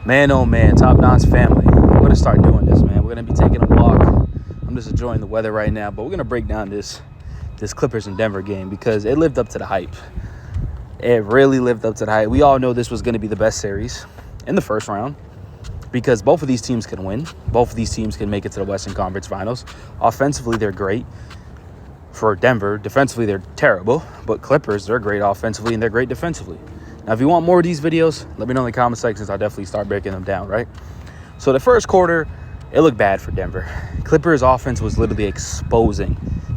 Man, oh man, Top Don's family. We're going to start doing this, man. We're going to be taking a walk. I'm just enjoying the weather right now, but we're going to break down this Clippers and Denver game because it lived up to the hype. It really lived up to the hype. We all know this was going to be the best series in the first round because both of these teams can win. Both of these teams can make it to the Western Conference Finals. Offensively, they're great. For Denver, defensively, they're terrible. But Clippers, they're great offensively and they're great defensively. Now, if you want more of these videos, let me know in the comment sections. I'll definitely start breaking them down, right? So the first quarter, it looked bad for Denver. Clippers offense was literally exposing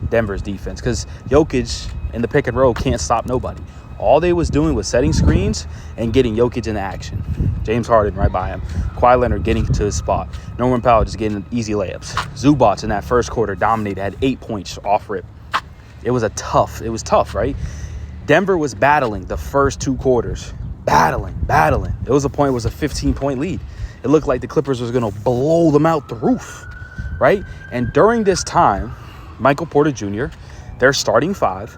Denver's defense because Jokic in the pick and roll can't stop nobody. All they was doing was setting screens and getting Jokic into action. James Harden right by him. Kawhi Leonard getting to his spot. Norman Powell just getting easy layups. Zubac in that first quarter dominated, had 8 points off rip. It was tough, right? Denver was battling the first two quarters. Battling. It was a point, it was a 15-point lead. It looked like the Clippers was going to blow them out the roof, right? And during this time, Michael Porter Jr., their starting five,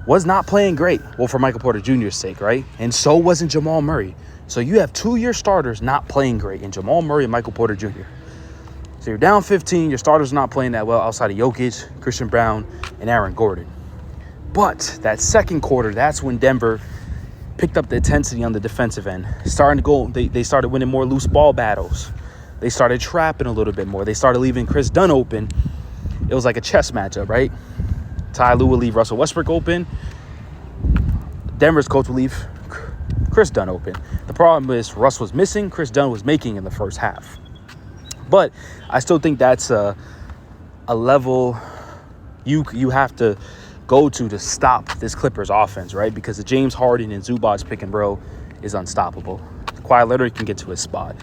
was not playing great. Well, for Michael Porter Jr.'s sake, right? And so wasn't Jamal Murray. So you have 2-year starters not playing great in Jamal Murray and Michael Porter Jr. So you're down 15. Your starters not playing that well outside of Jokic, Christian Brown, and Aaron Gordon. But that second quarter, that's when Denver picked up the intensity on the defensive end. Starting to go, they started winning more loose ball battles. They started trapping a little bit more. They started leaving Chris Dunn open. It was like a chess matchup, right? Ty Lue would leave Russell Westbrook open. Denver's coach would leave Chris Dunn open. The problem is Russ was missing. Chris Dunn was making in the first half. But I still think that's a level you have to go to stop this Clippers offense, right? Because the James Harden and Zubac pick and roll is unstoppable. Kawhi Leonard can get to his spot.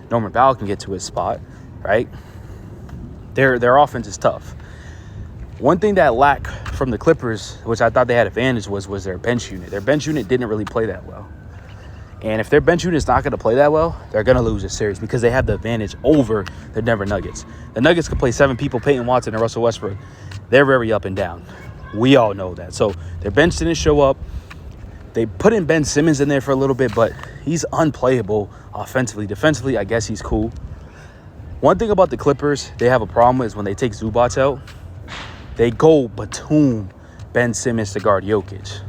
Norman Powell can get to his spot, right? Their offense is tough. One thing that lacked from the Clippers, which I thought they had advantage, was their bench unit. Their bench unit didn't really play that well. And if their bench unit is not going to play that well, they're going to lose this series because they have the advantage over the Denver Nuggets. The Nuggets can play 7 people, Peyton Watson and Russell Westbrook. They're very up and down. We all know that. So their bench didn't show up. They put in Ben Simmons in there for a little bit, but he's unplayable offensively. Defensively, I guess he's cool. One thing about the Clippers they have a problem with is when they take Zubac out, they go Batum, Ben Simmons to guard Jokic.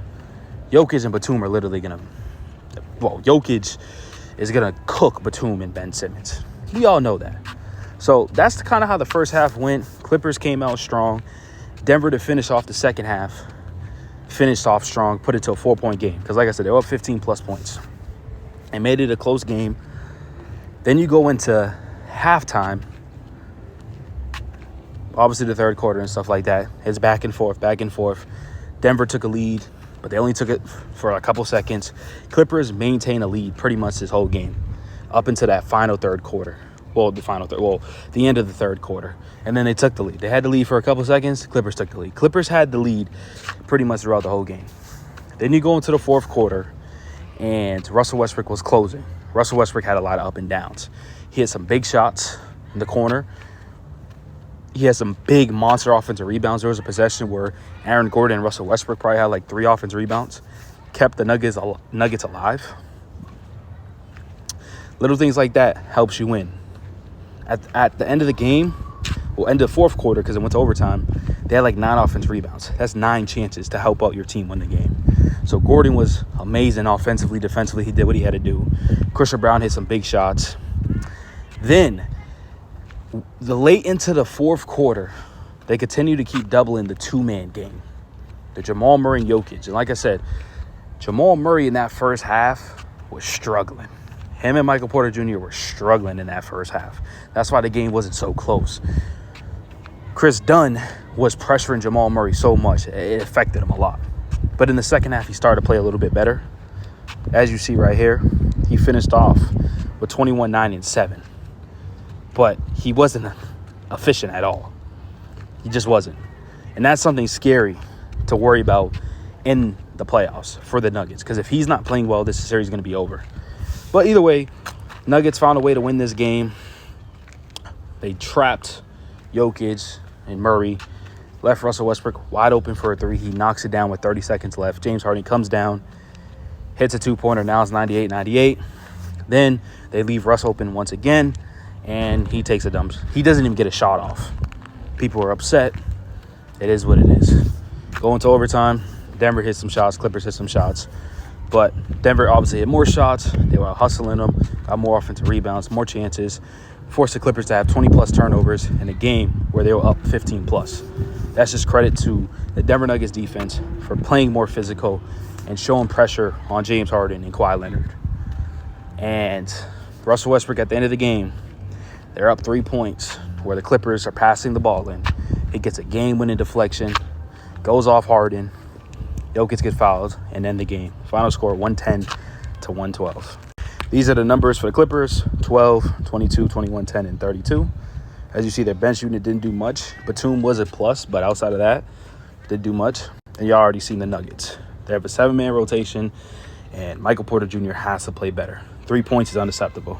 Jokic and Batum are literally going to... Well, Jokic is going to cook Batum and Ben Simmons. We all know that. So that's kind of how the first half went. Clippers came out strong. Denver to finish off the second half, finished off strong, put it to a 4-point game. Because like I said, they were up 15-plus points and made it a close game. Then you go into halftime. Obviously, the third quarter and stuff like that. It's back and forth. Denver took a lead, but they only took it for a couple seconds. Clippers maintained a lead pretty much this whole game up into that final third quarter. The end of the third quarter. And then they took the lead. They had the lead for a couple seconds. Clippers took the lead. Clippers had the lead pretty much throughout the whole game. Then you go into the fourth quarter, and Russell Westbrook was closing. Russell Westbrook had a lot of up and downs. He had some big shots in the corner. He had some big monster offensive rebounds. There was a possession where Aaron Gordon and Russell Westbrook probably had like 3 offensive rebounds. Kept the Nuggets alive. Little things like that helps you win. At the end of the game, end of the fourth quarter, because it went to overtime, they had like 9 offensive rebounds. That's 9 chances to help out your team win the game. So Gordon was amazing offensively, defensively. He did what he had to do. Christian Brown hit some big shots. Then, the late into the fourth quarter, they continued to keep doubling the 2-man game. The Jamal Murray and Jokic. And like I said, Jamal Murray in that first half was struggling. Him and Michael Porter Jr. were struggling in that first half. That's why the game wasn't so close. Chris Dunn was pressuring Jamal Murray so much, it affected him a lot. But in the second half, he started to play a little bit better. As you see right here, he finished off with 21, 9, and 7. But he wasn't efficient at all. He just wasn't. And that's something scary to worry about in the playoffs for the Nuggets. Because if he's not playing well, this series is going to be over. But either way, Nuggets found a way to win this game. They trapped Jokic and Murray, left Russell Westbrook wide open for a 3. He knocks it down with 30 seconds left. James Harden comes down, hits a 2-pointer. Now it's 98-98. Then they leave Russ open once again, and he takes a dump. He doesn't even get a shot off. People are upset. It is what it is. Going to overtime, Denver hit some shots, Clippers hit some shots. But Denver obviously hit more shots. They were hustling them, got more offensive rebounds, more chances, forced the Clippers to have 20-plus turnovers in a game where they were up 15-plus. That's just credit to the Denver Nuggets defense for playing more physical and showing pressure on James Harden and Kawhi Leonard. And Russell Westbrook, at the end of the game, they're up 3 points where the Clippers are passing the ball in. He gets a game-winning deflection, goes off Harden, Jokic gets fouled, and end the game. Final score 110-112. These are the numbers for the Clippers: 12, 22, 21, 10, and 32. As you see, their bench unit didn't do much. Batum was a plus, but outside of that, didn't do much. And you already seen the Nuggets. They have a 7-man rotation, and Michael Porter Jr. has to play better. 3 points is unacceptable.